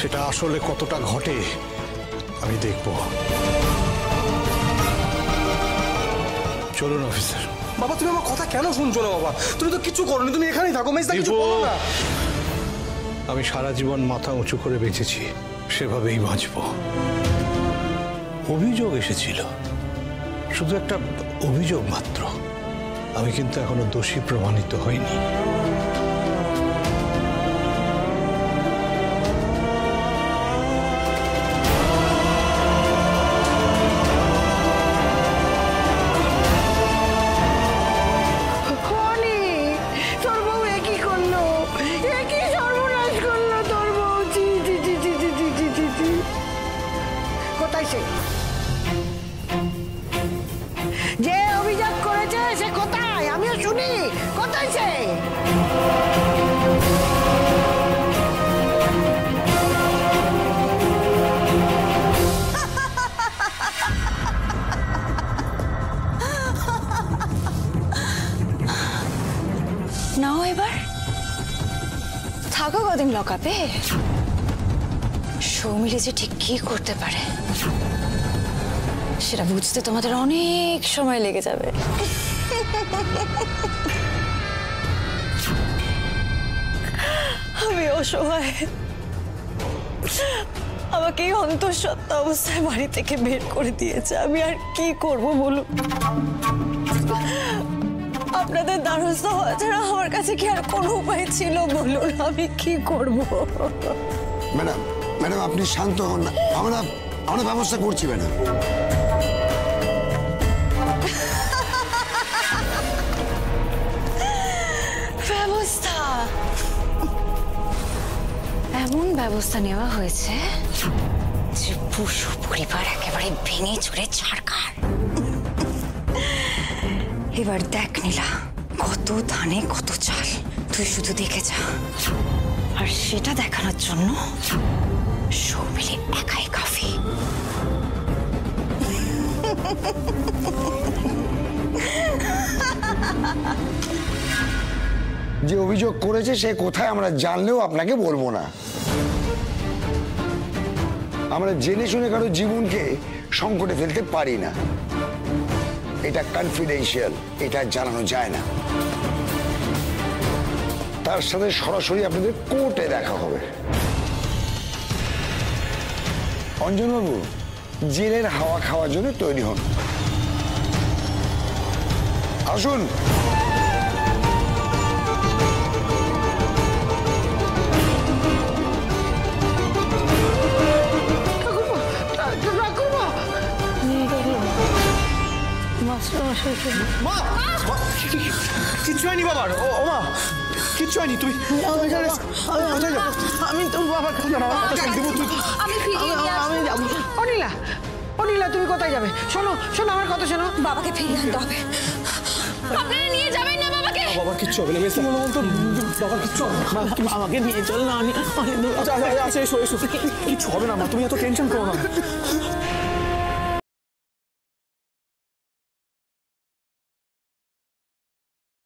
সেটা আসলে কতটা ঘটে আমি দেখব। চলুন অফিসার। বাবা তুমি আমার কথা কেন শুনছো না বাবা? তুমি তো কিছু করোনি, তুমি এখানেই থাকো। মেজদা কিছু বলো না। আমি সারা জীবন মাথা উঁচু করে বেঁচেছি, সেভাবেই বাঁচব। অভিযোগ এসেছিল, শুধু একটা অভিযোগ মাত্র। আমি কিন্তু এখনো দোষী প্রমাণিত হইনি। যে অভিযোগ করেছে সে কোথায়? আমিও শুনি, কোথায় সে? নাও এবার থাকো কদিন লকআপে। সৌমিলি যে ঠিক কি করতে পারে সেটা বুঝতে তোমাদের অনেক সময় লেগে যাবে। আমি অসহায়, আমাকে এই অন্তঃসত্ত্বা অবস্থায় বাড়ি থেকে বের করে দিয়েছে। আমি আর কি করব বলুন? আপনাদের দ্বারস্থ হওয়া ছাড়া আমার কাছে কি আর কোনো উপায় ছিল বলুন? আমি কি করব? ম্যাডাম ম্যাডাম আপনি শান্ত হন না, আমরা ব্যবস্থা করছি ম্যাডাম। ব্যবস্থা? এমন ব্যবস্থা নেওয়া হয়েছে যে পশু পরিবার একেবারে ভেঙে চুরে ছাড়খাড়। এবার দেখ নীলা, কত ধানে কত চাল, তুই শুধু দেখে যা। আর সেটা দেখানোর জন্য সৌমিলি একাই কাফি। যে অভিযোগ করেছে সে কোথায় আমরা জানলেও আপনাকে বলবো না। আমরা জেনে শুনে কারো জীবনকে সংকটে ফেলতে পারি না, এটা কনফিডেন্সিয়াল, এটা জানানো যায় না। তার সাথে সরাসরি আপনাদের কোর্টে দেখা হবে। অঞ্জনবাবু জেলের হাওয়া খাওয়ার জন্য তৈরি হন, আসুন। কিচ্ছু হয়নি বাবার। ও মা কিচ্ছু হয়নি। তুই আমি তো বাবার অনিলা, অনিলা তুমি কোথায় যাবে? শোনো শোনো, আমার কথা শোনো। বাবাকে ফিরিয়ে আনতে হবে। আপনারা নিয়ে যাবেন না বাবাকে? বাবার কিচ্ছু হবে না। বাবার কিচ্ছু হবে না। তুমি আমাকে নিয়ে চল না। আমি আচ্ছা এসো এসো, কিচ্ছু হবে না মা, তুমি এত টেনশন করো না।